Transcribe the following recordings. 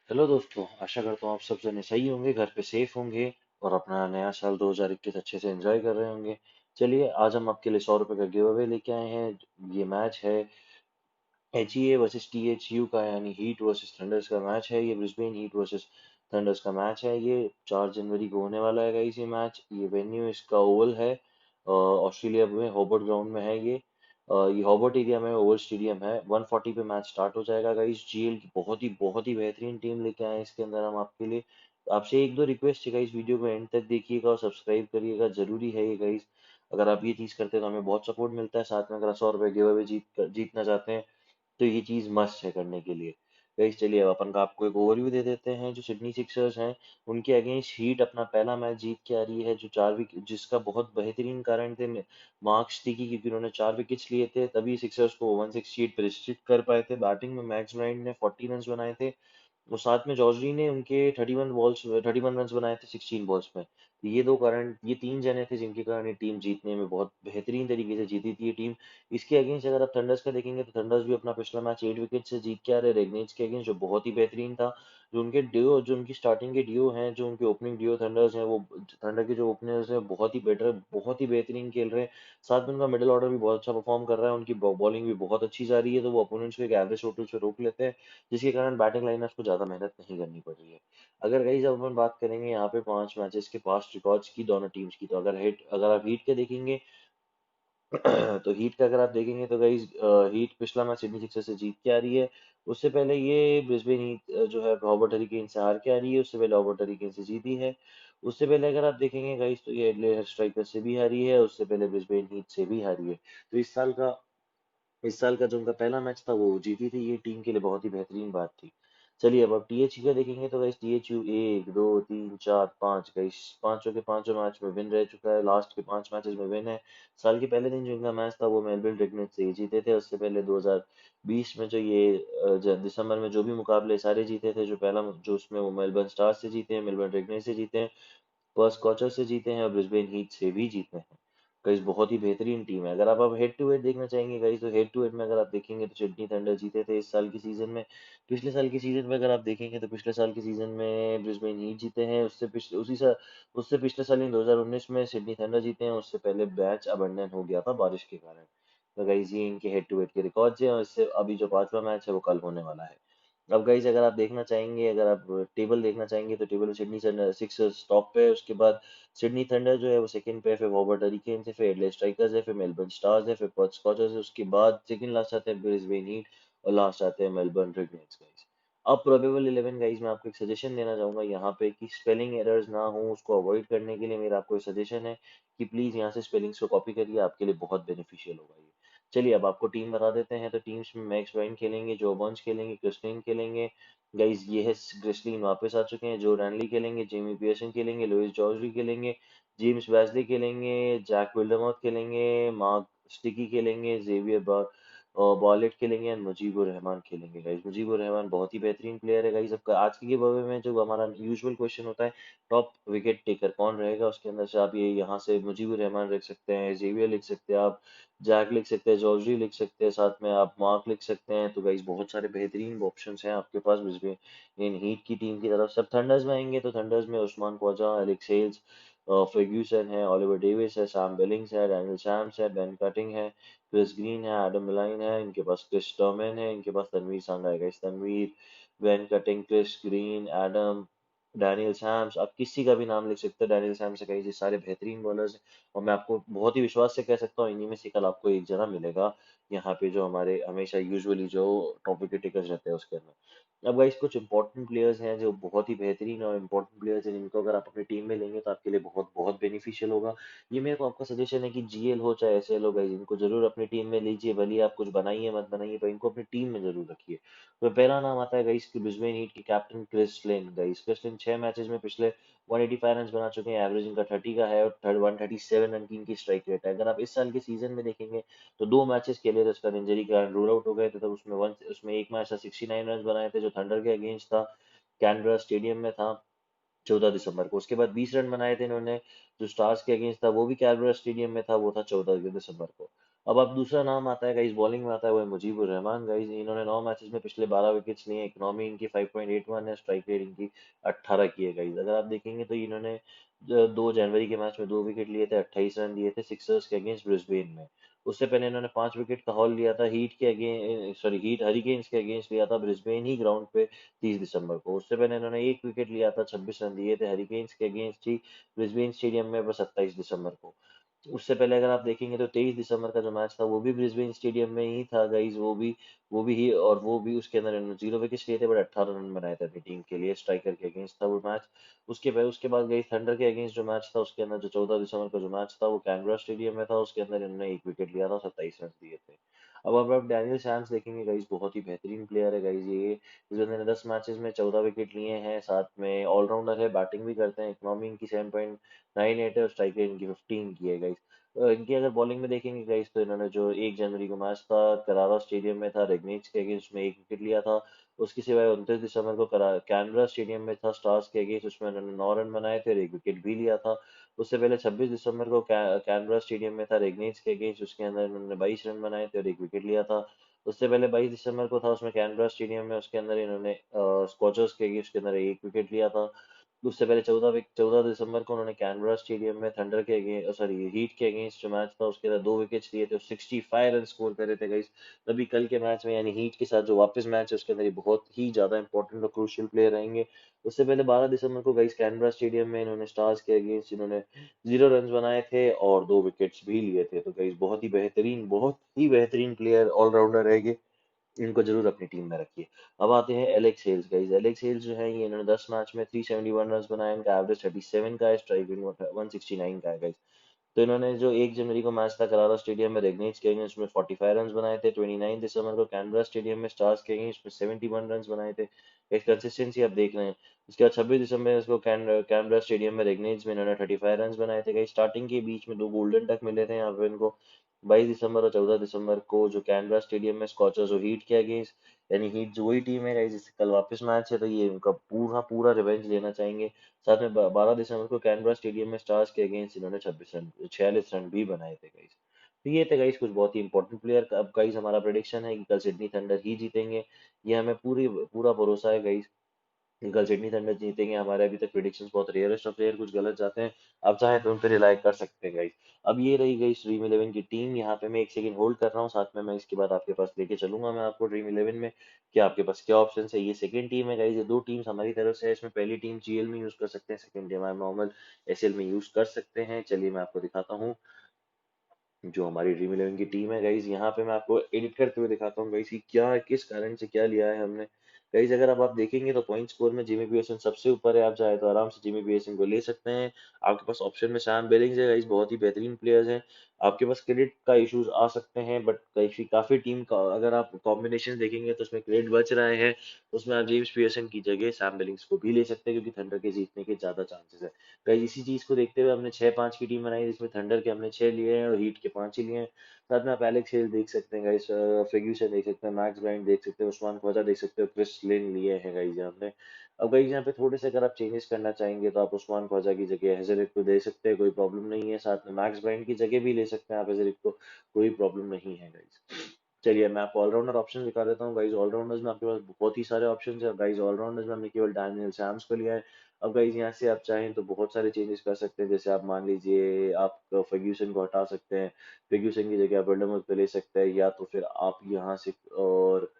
Hello दोस्तों, आशा करता हूँ आप सब जने सही होंगे, घर पे सेफ होंगे और अपना नया साल 2021 अच्छे से एंजॉय कर रहे होंगे। चलिए, आज हम आपके लिए 100 रुपए का गिव अवे लेके आए हैं। ये मैच है HEA वर्सेस THU का, यानी हीट वर्सेस थंडर्स का मैच है। ये ब्रिस्बेन हीट वर्सेस थंडर्स का मैच है। ये 4 जनवरी को होने वाला है गाइस ये मैच। ये वेन्यू इसका ओवल है, ऑस्ट्रेलिया में होबर्ट ग्राउंड में है ये। ये होबर्ट एरिया में ओवल स्टेडियम है। 1:40 पे मैच स्टार्ट हो जाएगा गाइस। GL की बहुत ही बेहतरीन टीम लेके आए हैं इसके अंदर हम आपके लिए। आपसे एक दो रिक्वेस्ट है गाइस, वीडियो को एंड तक देखिएगा और सब्सक्राइब करिएगा, जरूरी है ये गाइस। अगर आप ये चीज करते हैं तो हमें बहुत सपोर्ट मिलता है। साथ में अगर आप 100 रुपए गिव अवे जीतना चाहते हैं तो ये चीज मस्ट है करने के लिए। गाइस चलिए, अब अपन का आपको एक ओवरव्यू दे देते हैं। जो सिडनी सिक्सर्स हैं, उनके अगेंस्ट हीट अपना पहला मैच जीत के आ रही है, जो 4 विकेट, जिसका बहुत बेहतरीन कारण थे मार्क्स थी क्योंकि उन्होंने 4 विकेट्स लिए थे, तभी सिक्सर्स को 168 पे रिस्ट्रिक्ट कर पाए थे। बैटिंग में मैक्स ब्राइंड ने 40 रन बनाए थे और साथ में जॉर्जी ने उनके 31 रन बनाए थे 16 बॉल्स में। तो ये दो कारण, ये 3 जने थे जिनके कारण ये टीम जीतने में बहुत बेहतरीन तरीके से जीती थी ये टीम। इसके अगेंस्ट अगर आप थंडर्स का देखेंगे तो थंडर्स भी अपना पिछला मैच 8 विकेट से जीत के आ रहे रेगनेट्स के अगेंस्ट, जो बहुत ही बेहतरीन था। जो उनकी स्टार्टिंग के डियो हैं, जो उनके ओपनिंग डियो थंडर्स हैं, वो थंडर के जो ओपनर्स हैं बहुत ही बेटर, बहुत ही बेहतरीन खेल रहे हैं। साथ में उनका मिडिल ऑर्डर भी बहुत अच्छा परफॉर्म कर रहा है, उनकी बॉलिंग भी बहुत अच्छी जा रही है, तो वो अपोनेंट्स को एक एवरेज टोटल से रोक लेते हैं, जिसके कारण बैटिंग लाइनअप को ज्यादा मेहनत नहीं करनी पड़ रही है। अगर गाइस अब अपन बात करेंगे यहाँ पे 5 मैचेस के पास्ट रिकॉर्ड्स की दोनों टीम्स की, तो अगर आप हीट के देखेंगे तो हीट का अगर आप देखेंगे तो गाइस, हीट पिछला मैच सिडनी सिक्सर्स से जीत के आ रही है। उससे पहले ये ब्रिस्बेन हीट जो है रॉबर्ट हरिकेन से हार के आ रही है। उससे पहले रॉबर्ट हरिकेन से जीती है। उससे पहले अगर आप देखेंगे गाइस तो ये एडलेड स्ट्राइकर से भी हारी है। उससे पहले ब्रिस्बेन हीट से भी हारी है। तो इस साल का जो उनका पहला मैच था वो जीती थी ये टीम के लिए, बहुत ही बेहतरीन बात थी। चलिए, अब THU का देखेंगे तो गाइस THU 1 2 3 4 5 गाइस, पांचों के पांचों मैच में विन रह चुका है। लास्ट के 5 मैचेस में विन है। साल के पहले दिन जो इनका मैच था वो मेलबर्न ड्रैगनेट्स से ही जीते थे। उससे पहले 2020 में जो ये दिसंबर में जो भी मुकाबले सारे जीते थे, जो उसमें वो मेलबर्न स्टार्स से जीते हैं, मेलबर्न ड्रैगनेट्स से जीते हैं, पर्थ स्कॉचर से जीते हैं और ब्रिस्बेन हीट से भी जीते हैं। गाइस बहुत ही बेहतरीन टीम है। अगर आप अब हेड टू हेड देखना चाहेंगे गाइस, तो हेड टू हेड में अगर आप देखेंगे तो सिडनी थंडर जीते थे इस साल के सीजन में। पिछले साल के सीजन में अगर आप देखेंगे तो पिछले साल के सीजन में ब्रिस्बेन हीट जीते हैं। उससे पिछले साल इन 2019 में सिडनी थंडर जीते हैं। उससे पहले मैच अबंडन हो गया था बारिश के कारण। तो गाइस ये इनके हेड टू हेड के रिकॉर्ड्स हैं और इससे अभी जो पांचवा मैच है वो कल होने वाला है। अब गाइस अगर आप देखना चाहेंगे, अगर आप टेबल देखना चाहेंगे तो टेबल में सिडनी सिक्सर्स टॉप पे है। उसके बाद सिडनी थंडर जो है वो सेकंड पे है, फिर रॉबर्ट हरिकेन्स है, फिर एडलेड स्ट्राइकर्स है, फिर मेलबर्न स्टार्स है, फिर पर्थ स्कॉचर्स है। उसके बाद सेकंड लास्ट आते हैं ब्रिस्बेन हीट और लास्ट आते हैं मेलबर्न ड्रैगनेट्स गाइस। अब प्रोबेबल 11 गाइस, मैं आपको एक सजेशन देना चाहूंगा यहाँ पे कि स्पेलिंग एरर्स ना हो, उसको अवॉइड करने के लिए मेरा आपको एक सजेशन है कि प्लीज यहाँ से स्पेलिंग्स को कॉपी करिए, आपके लिए बहुत बेनिफिशियल होगा ये। चलिए, अब आपको टीम बता देते हैं। तो टीम्स में मैक्स ब्राइन खेलेंगे, जो बर्न्स खेलेंगे, क्रिस्टिन खेलेंगे गाइस, ये है ग्रिसलिन वापस आ चुके हैं। जो रैनली खेलेंगे, जेमी पियर्सन खेलेंगे, लुइस जॉर्जी खेलेंगे, जेम्स वेस्ली खेलेंगे, जैक विल्डरमॉथ खेलेंगे, मार्क स्टिकी खेलेंगे, और बॉलेट खेलेंगे एंड मुजीबुर रहमान खेलेंगे गाइस। मुजीबुर रहमान बहुत ही बेहतरीन प्लेयर है गाइस। सबका आज के गिव अवे में जो हमारा यूजुअल क्वेश्चन होता है, टॉप विकेट टेकर कौन रहेगा, उसके अंदर से आप ये यहाँ से मुजीबुर रहमान लिख सकते हैं, जेवियर लिख सकते हैं आप, जैक लिख सकते हैं, जॉर्जी लिख सकते हैं, साथ में आप मार्क लिख सकते हैं। तो गाइस बहुत सारे बेहतरीन ऑप्शंस हैं आपके पास इसमें इन हीट की टीम की तरफ से। अब थंडर्स में आएंगे तो थंडर्स में Usman Khawaja, Alex Hales, Ferguson है, ऑलिवर डेविस है, सैम बिलिंग्स है, डैनियल शैम्स है, बेन कटिंग है, क्रिस ग्रीन है, एडम मिलाइन है, इनके पास क्रिस टर्मन है, इनके पास तनवीर सांगा है guys. Tanveer, Ben Cutting, Chris Green, Adam, Daniel Sams, आप किसी का भी नाम लिख सकते हो डैनियल सैम्स है गाइस। ये सारे बेहतरीन बॉलर्स हैं और मैं आपको बहुत ही विश्वास से कह सकता हूँ इन्हीं में से कल आपको एक जना मिलेगा यहाँ पे, जो हमारे हमेशा यूजुअली जो टॉप विकेट टेकर्स रहते हैं उसके अंदर। अब गाइस कुछ इंपॉर्टेंट प्लेयर्स हैं जो बहुत ही बेहतरीन और इंपॉर्टेंट प्लेयर्स हैं, जिनको अगर आप अपनी टीम में लेंगे तो आपके लिए बहुत बहुत बेनिफिशियल होगा। ये मेरे को आपका सजेशन है कि GL हो चाहे SL हो गाइस, इनको जरूर अपनी टीम में लीजिए। भले ही आप कुछ बनाइए मत बनाइए, पर इनको अपनी टीम में जरूर रखिए। तो पहला नाम आता है गाइस की ब्रिस्बेन हीट की captain Chris Lynn guys. Chris Lynn 6 matches में पिछले 185 रन बना चुके हैं, एवरेज इनका 30 का है और 137 रन की इनकी स्ट्राइक रेट है। अगर आप इस साल के सीजन में देखेंगे तो 2 मैचेस खेले थे, उसका इंजरी के कारण रूल आउट हो गए थे। तब उसमें एक मैच था 69 रन बनाए थे, जो थंडर के अगेंस्ट था, कैनबरा स्टेडियम में था 14 दिसंबर को। उसके बाद 20 रन बनाए थे इन्होंने, जो स्टार्स के अगेंस्ट था, वो भी कैनबरा स्टेडियम में था, वो था 14 दिसंबर को। अब आप दूसरा नाम आता है गाइस, बॉलिंग में आता है, वो है मुजीबुर रहमान गाइस। इन्होंने 9 मैचेस में पिछले 12 विकेट्स लिए, इकोनॉमी इनकी 5.81 है, स्ट्राइक रेट इनकी 18 की है गाइस। अगर आप देखेंगे तो इन्होंने 2 जनवरी के मैच में 2 विकेट लिए थे, 28 रन दिए थे सिक्सर्स के अगेंस्ट ब्रिस्बेन में। उससे पहले इन्होंने 5 विकेट का हॉल लिया था हीट के अगेंस्ट, सॉरी हीट हरिकेन्स के अगेंस्ट लिया था ब्रिस्बेन ही ग्राउंड पे 30 दिसंबर को। उससे पहले इन्होंने 1 विकेट लिया था, 26 रन दिए थे हरिकेन्स के अगेंस्ट ही ब्रिस्बेन स्टेडियम में, बस 27 दिसंबर को। उससे पहले अगर आप देखेंगे तो 23 दिसंबर का जो मैच था वो भी ब्रिस्बेन स्टेडियम में ही था गाइज, वो भी ही, और वो भी उसके अंदर इन्होंने 0 विकेट लिए थे, बट 18 रन बनाए थे अपनी टीम के लिए, स्ट्राइकर के अगेंस्ट था वो मैच। उसके बाद गई थंडर के अगेंस्ट जो मैच था, उसके अंदर जो 14 दिसंबर का जो मैच था वो कैनबरा स्टेडियम में था, उसके अंदर इन्होंने 1 विकेट लिया था, 27 रन दिए थे। अब आप डैनियल सैम्स देखेंगे गाइज, बहुत ही बेहतरीन प्लेयर है गाइज ये। इस बंदे ने 10 मैचेस में 14 विकेट लिए हैं, साथ में ऑलराउंडर है, बैटिंग भी करते हैं, इकोनॉमी इनकी 7.98 है और स्ट्राइक रेट इनकी 15 की है गाइज। इनकी अगर बॉलिंग में देखेंगे गाइस तो इन्होंने जो 1 जनवरी को मैच था करारा स्टेडियम में था रेगनिच के अगेंस्ट, में 1 विकेट लिया था। उसके सिवाय 29 दिसंबर को कैनबरा स्टेडियम में था स्टार्स के अगेंस्ट, उसमें इन्होंने 9 रन बनाए थे और 1 विकेट भी लिया था। उससे पहले 26 दिसंबर को कैनबरा स्टेडियम में था रेगनिच के अगेंस्ट, उसके अंदर इन्होंने 22 रन बनाए थे और 1 विकेट लिया था। उससे पहले 22 दिसंबर को था उसमें कैनबरा स्टेडियम में, उसके अंदर इन्होंने स्कॉचर्स के अगेंस्ट के अंदर 1 विकेट लिया था। उससे पहले 14 दिसंबर को उन्होंने कैनबरा स्टेडियम में थंडर के अगेंस्ट, सॉरी हीट के अगेंस्ट जो मैच था उसके अंदर 2 विकेट्स लिए थे और 65 रन स्कोर करे थे गाइस। तभी कल के मैच में यानी हीट के साथ जो वापस मैच है उसके अंदर ये बहुत ही ज्यादा इंपॉर्टेंट और क्रूशियल प्लेयर रहेंगे। उससे पहले 12 दिसंबर को गाइस कैनबरा स्टेडियम में इन्होंने स्टार्स के अगेंस्ट इन्होंने 0 रन बनाए थे और 2 विकेट्स भी लिए थे। तो गाइस बहुत ही बेहतरीन प्लेयर ऑलराउंडर रहेंगे, इनको जरूर अपनी टीम में रखिए। अब आते हैं Alex Hales guys. Alex Hales जो है ये इन्होंने 10 मैच में 371 रन बनाए, इनका एवरेज 37 का है, स्ट्राइक रेट 169 का है गाइस। तो इन्होंने जो 1 जनवरी को मैच था करारा स्टेडियम में रेगनिच के अगेंस्ट में 45 रन बनाए थे, 29 दिसंबर को कैनबरा स्टेडियम में स्टार्स के अगेंस्ट में 71 रन बनाए थे। एक कंसिस्टेंसी आप देख रहे हैं। उसके बाद 26 दिसंबर को कैनबरा स्टेडियम में रेगनिच में इन्होंने 35 रन बनाए थे। कहीं स्टार्टिंग के बीच में 2 गोल्डन डक मिले थे यहाँ पे इनको, 22 दिसंबर और 14 दिसंबर को, जो कैनबरा स्टेडियम में स्कॉचर्स और हीट के अगेंस्ट। यानी हीट जो वही टीम है गाइस जिससे कल वापस मैच है, तो ये उनका पूरा पूरा रिवेंज लेना चाहेंगे। साथ में 12 दिसंबर को कैनबरा स्टेडियम में स्टार्स के अगेंस्ट इन्होंने 46 रन भी बनाए थे गाइस। तो ये थे गाइस कुछ बहुत ही इंपॉर्टेंट प्लेयर। अब गाइस हमारा प्रेडिक्शन है कि कल सिडनी थंडर ही जीतेंगे, ये हमें पूरी पूरा भरोसा है गाइस। कल सिडनी थंडर जीतेंगे। हमारे अभी तक प्रिडिक्शंस बहुत रेयरेस्ट ऑफ रेयर कुछ गलत जाते हैं, आप चाहें तो उन पर रिलाई कर सकते हैं गाइस। अब ये रही गई ड्रीम इलेवन की टीम, यहाँ पे मैं 1 सेकंड होल्ड कर रहा हूँ, साथ में मैं इसके बाद आपके पास लेके चलूंगा मैं आपको ड्रीम इलेवन में कि आपके पास क्या ऑप्शन है। ये सेकंड टीम है गाइस, ये दो टीम्स हमारी तरफ से है। इसमें पहली टीम जीएल में यूज कर सकते हैं, सेकंड टीम आप नॉर्मल एसएल में यूज कर सकते हैं। चलिए मैं आपको दिखाता हूँ जो हमारी ड्रीम इलेवन की टीम है गाइज। यहाँ पे मैं आपको एडिट करते हुए दिखाता हूँ गाइज कि क्या किस कारण से क्या लिया है हमने। गाइज अगर अब आप देखेंगे तो पॉइंट स्कोर में जिमी पीयर्सन सबसे ऊपर है, आप चाहे तो आराम से जिमी पीयर्सन को ले सकते हैं। आपके पास ऑप्शन में सैम बिलिंग्स है गाइज, बहुत ही बेहतरीन प्लेयर्स हैं। आपके पास क्रेडिट का इश्यूज आ सकते हैं, बट काफी काफी टीम का अगर आप कॉम्बिनेशन देखेंगे तो उसमें क्रेडिट बच रहे हैं, तो उसमें आप जेम्स पियर्सन की जगह सैम बिलिंग्स को भी ले सकते हैं, क्योंकि थंडर के जीतने के ज्यादा चांसेस है। गाइस इसी चीज को देखते हुए हमने 6-5 की टीम बनाई, जिसमें थंडर के हमने 6 लिए हैं और हीट के 5 ही लिए हैं। साथ में आप एलेक्स हेल देख सकते हैं गाइस, फर्ग्यूसन देख सकते हैं, मैक्स ब्राइंड देख सकते हैं, उस्मान ख्वाजा देख सकते हो, क्रिस लिन लिए हैं गाइस यहाँ पे। अब गाइस यहाँ पे थोड़े से अगर आप चेंजेस करना चाहेंगे तो आप उस्मान ख्वाजा की जगह हेजरिक को दे सकते हैं, कोई प्रॉब्लम नहीं है। साथ में मैक्स ब्राइंड की जगह भी ले सकते हैं आप हेजरिक को, कोई प्रॉब्लम नहीं है गाइस। चलिए मैं आपको ऑलराउंडर ऑप्शन दिखा देता हूँ गाइस। ऑलराउंडर्स में आपके पास बहुत ही सारे ऑप्शन है गाइस। ऑलराउंडर्स में हमने केवल डैनियल सैम्स को लिया है। अब गाइस यहाँ से आप चाहें तो बहुत सारे चेंजेस कर सकते हैं, जैसे आप मान लीजिए आप फर्ग्यूसन को हटा सकते हैं, फर्ग्यूसन की जगह आप वर्डरमुथ पे ले सकते हैं, या तो फिर आप यहाँ से, और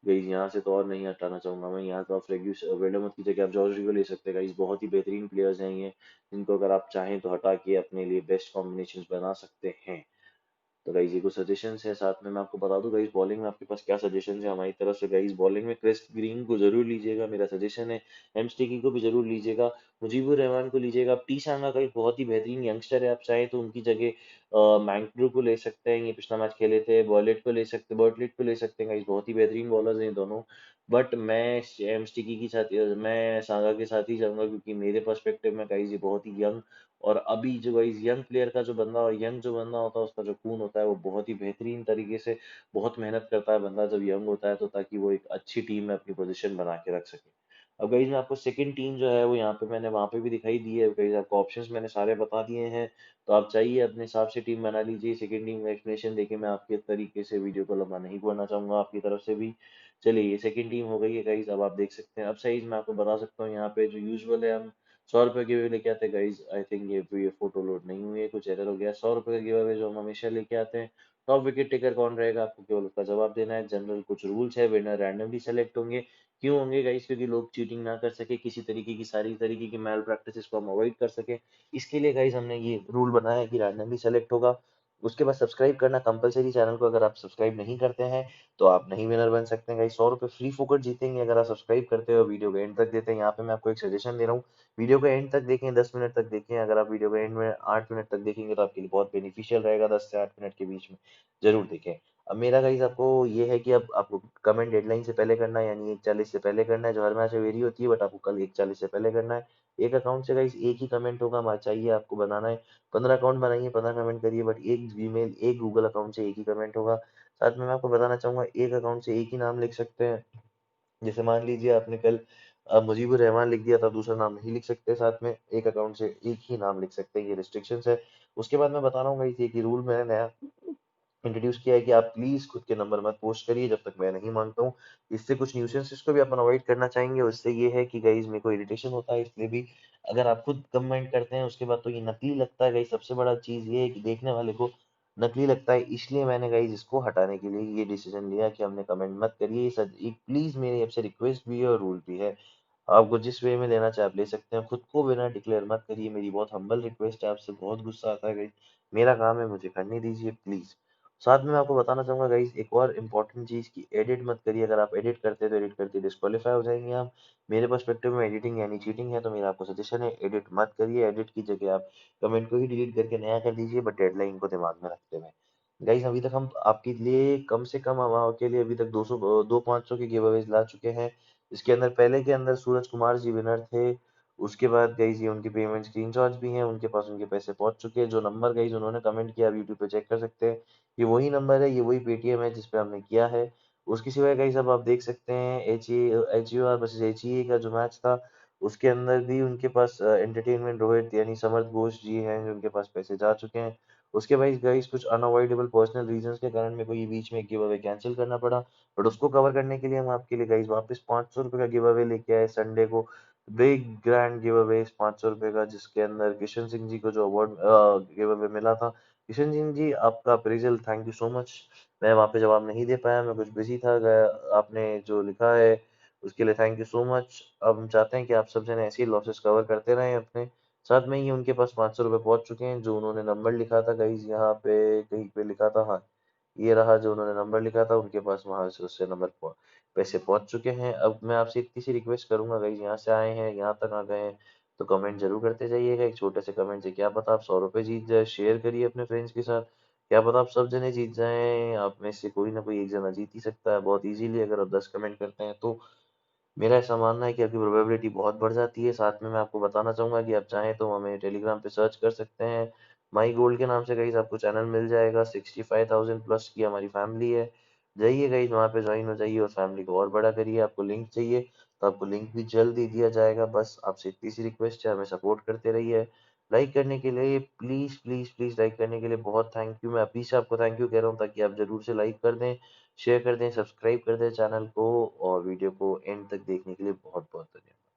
गाइस यहाँ से तो और नहीं हटाना चाहूंगा मैं, यहाँ तो आप फर्ग्यूसन वर्डरमुथ की जगह आप जॉर्ज को ले सकते हैं गाइस। बहुत ही बेहतरीन प्लेयर्स हैं ये, जिनको अगर आप चाहें तो हटा के अपने लिए बेस्ट कॉम्बिनेशन बना सकते हैं। तो गाइस ये कुछ सजेशंस है। साथ में मैं आपको बता दूं गाइस बॉलिंग में आपके पास क्या सजेशंस है हमारी तरफ से। गाइस बॉलिंग में क्रिस ग्रीन को जरूर लीजिएगा, मेरा सजेशन है। एम स्टिकी को भी जरूर लीजिएगा, मुजीबुर रहमान को लीजिएगा। टी सांगा का एक बहुत ही बेहतरीन यंगस्टर है, आप चाहें तो उनकी जगह मैंक्रू को ले सकते हैं, ये पिछला मैच खेले थे। बॉलेट को ले सकते, बर्टलेट को ले सकते हैं गाइस, बहुत ही बेहतरीन बॉलर्स हैं ये दोनों। बट मैं एम स्टिकी की साथ, मैं सांगा के साथ ही जाऊंगा, क्योंकि मेरे पर्सपेक्टिव में गाइस ये बहुत ही यंग, और अभी जो गाइस यंग प्लेयर का जो बंदा, और यंग जो बंदा होता है उसका जो खून होता है वो बहुत ही बेहतरीन तरीके से बहुत मेहनत करता है बंदा जब यंग होता है, तो ताकि वो एक अच्छी टीम में अपनी पोजीशन बना के रख सके। अब गाइज मैं आपको सेकंड टीम जो है वो यहाँ पे मैंने वहाँ पे भी दिखाई दी है गाइज, आपको ऑप्शंस मैंने सारे बता दिए हैं, तो आप चाहिए अपने हिसाब से टीम बना लीजिए। सेकंड टीम का एक्सप्लेनेशन देखिए, मैं आपके तरीके से वीडियो को लंबा नहीं करना चाहूंगा आपकी तरफ से भी। चलिए ये सेकंड टीम हो गई है गाइज, अब आप देख सकते हैं। अब साइज मैं आपको बता सकता हूँ, यहाँ पे जो यूजुअल है हम 100 रुपए गिवे लेके आते हैं गाइज। आई थिंक ये फोटो लोड नहीं हुई है, कुछ एरर हो गया। 100 रुपए का गिवे जो हम हमेशा लेके आते हैं। टॉप विकेट टेकर कौन रहेगा, आपको केवल उसका जवाब देना है। जनरल कुछ रूल्स है, विनर रैंडमली सेलेक्ट होंगे। क्यों होंगे गाइस, क्योंकि लोग चीटिंग ना कर सके, किसी तरीके की सारी तरीके की मैल प्रैक्टिसेस को हम अवॉइड कर सके, इसके लिए गाइस हमने ये रूल बनाया है कि रैंडमली सेलेक्ट होगा। उसके बाद सब्सक्राइब करना कंपलसरी, चैनल को अगर आप सब्सक्राइब नहीं करते हैं तो आप नहीं विनर बन सकते हैं गाइस। 100 रुपए फ्री फोकट जीतेंगे अगर आप सब्सक्राइब करते हो, वीडियो को एंड तक देते हैं। यहाँ पे मैं आपको एक सजेशन दे रहा हूँ, वीडियो को एंड तक देखें, 10 मिनट तक देखें। अगर आप वीडियो को एंड में 8 मिनट तक देखेंगे तो आपके लिए बहुत बेनिफिशियल रहेगा, 10 से 8 मिनट के बीच में जरूर देखें। अब मेरा गाइस आपको ये है कि अब आपको कमेंट डेडलाइन से पहले करना है, यानी 1:40 से पहले करना है। जो हर मैच में वेरी होती है, बट आपको कल 1:40 से पहले करना है। एक अकाउंट से गाइस एक ही कमेंट होगा, चाहिए आपको बनाना है 15 अकाउंट बनाइए, 15 कमेंट करिए, बट एक जीमेल एक गूगल अकाउंट से एक ही कमेंट होगा। साथ में मैं आपको बताना चाहूंगा, एक अकाउंट से एक ही नाम लिख सकते हैं। जैसे मान लीजिए आपने कल मुजीबुर रहमान लिख दिया था, दूसरा नाम नहीं लिख सकते। साथ में एक अकाउंट से एक ही नाम लिख सकते हैं, ये रिस्ट्रिक्शंस है। उसके बाद मैं बता रहा हूँ गाइस, ये कि रूल मैंने नया इंट्रोड्यूस किया है कि आप प्लीज खुद के नंबर मत पोस्ट करिए जब तक मैं नहीं मांगता हूँ। इससे कुछ न्यूसेंसेस को भी अपन अवॉइड करना चाहेंगे। उससे ये है कि गाइज मेरे को इरिटेशन होता है, इसलिए भी अगर आप खुद कमेंट करते हैं उसके बाद तो ये नकली लगता है गाइज। सबसे बड़ा चीज ये है कि देखने वाले को नकली लगता है, इसलिए मैंने गाइज इसको हटाने के लिए ये डिसीजन लिया कि हमने कमेंट मत करिए। सर एक प्लीज मेरी आपसे रिक्वेस्ट भी है और रूल भी है, आपको जिस वे में लेना चाहे आप ले सकते हैं। खुद को बिना डिक्लेयर मत करिए, मेरी बहुत हम्बल रिक्वेस्ट है आपसे। बहुत गुस्सा आता है गाइज, मेरा काम है, मुझे करने दीजिए प्लीज। साथ में मैं आपको बताना चाहूंगा गाइस एक और इम्पोर्टेंट चीज की एडिट मत करिए। अगर आप एडिट करते हैं तो एडिट करके डिस्क्वालीफाई हो जाएंगे आप। मेरे पर्सपेक्टिव में एडिटिंग यानी चीटिंग है, तो मेरा आपको सजेशन है एडिट मत करिए। एडिट की जगह आप कमेंट को ही डिलीट करके नया कर दीजिए, बट डेडलाइन को दिमाग में रखते हुए। गाइस अभी तक हम आपके लिए कम से कम हमारे के लिए अभी तक 200 दो 500 के गिव अवेज ला चुके हैं। इसके अंदर पहले के अंदर सूरज कुमार जी विनर थे। उसके बाद गाइस ये उनके पेमेंट स्क्रीनशॉट्स भी हैं, उनके पास उनके पैसे पहुंच चुके हैं। जो नंबर गाइस उन्होंने कमेंट किया आप यूट्यूब पे चेक कर सकते हैं, ये वही नंबर है, ये वही पेटीएम है जिस पे हमने किया है। उसके सिवाय गाइस अब आप देख सकते हैं H U R versus H E का जो मैच था, उसके अंदर भी उनके पास एंटरटेनमेंट रोहित यानी समर्थ घोष जी हैं, जो उनके पास पैसे जा चुके हैं। उसके बाद गाइस कुछ अनअवॉइडेबल पर्सनल रीजंस के कारण मेरे को ये बीच में गिव अवे कैंसिल करना पड़ा, बट उसको कवर करने के लिए हम आपके लिए गाइस वापस 500 रुपए का गिव अवे लेके आए संडे को। बिग ग्रैंड गिव अवे 500 रुपए का, जिसके अंदर किशन सिंह जी को जो अवार्ड गिव अवे मिला था। किशन सिंह जी आपका appraisal thank you so much. मैं वहाँ पे जवाब नहीं दे पाया, मैं कुछ बिजी था। आपने जो लिखा है उसके लिए थैंक यू सो मच। अब हम चाहते हैं कि आप सब जने ऐसे ही लॉसेस कवर करते रहें अपने साथ में। ही उनके पास 500 रुपये पहुंच चुके हैं। जो उन्होंने नंबर लिखा था गाइज, यहाँ पे कहीं पे लिखा था, हाँ ये रहा, जो उन्होंने नंबर लिखा था उनके पास वहां से उससे पैसे पहुंच चुके हैं। अब मैं आपसे इतनी सी रिक्वेस्ट करूंगा गाइज, यहाँ से आए हैं यहाँ तक आ गए हैं तो कमेंट जरूर करते जाइएगा। एक छोटे से कमेंट से क्या पता आप 100 रुपये जीत जाए। शेयर करिए अपने फ्रेंड्स के साथ, क्या पता आप सब जने जीत जाएं। आप में से कोई ना कोई एक जना जीत ही सकता है बहुत इजीली, अगर आप 10 कमेंट करते हैं तो। मेरा ऐसा मानना है कि आपकी प्रोबेबिलिटी बहुत बढ़ जाती है। साथ में मैं आपको बताना चाहूंगा कि आप चाहें तो हमें टेलीग्राम पे सर्च कर सकते हैं, माई गोल्ड के नाम से। गाइस आपको चैनल मिल जाएगा, 65,000 प्लस की हमारी फैमिली है। जाइए गाइस वहाँ पे ज्वाइन हो जाइए और फैमिली को और बड़ा करिए। आपको लिंक चाहिए तो आपको लिंक भी जल्द ही दिया जाएगा। बस आपसे इतनी सी रिक्वेस्ट है, हमें सपोर्ट करते रहिए। लाइक करने के लिए प्लीज प्लीज प्लीज, लाइक करने के लिए बहुत थैंक यू। मैं अभी से आपको थैंक यू कह रहा हूँ ताकि आप जरूर से लाइक कर दें, शेयर कर दें, सब्सक्राइब कर दें चैनल को, और वीडियो को एंड तक देखने के लिए बहुत बहुत धन्यवाद।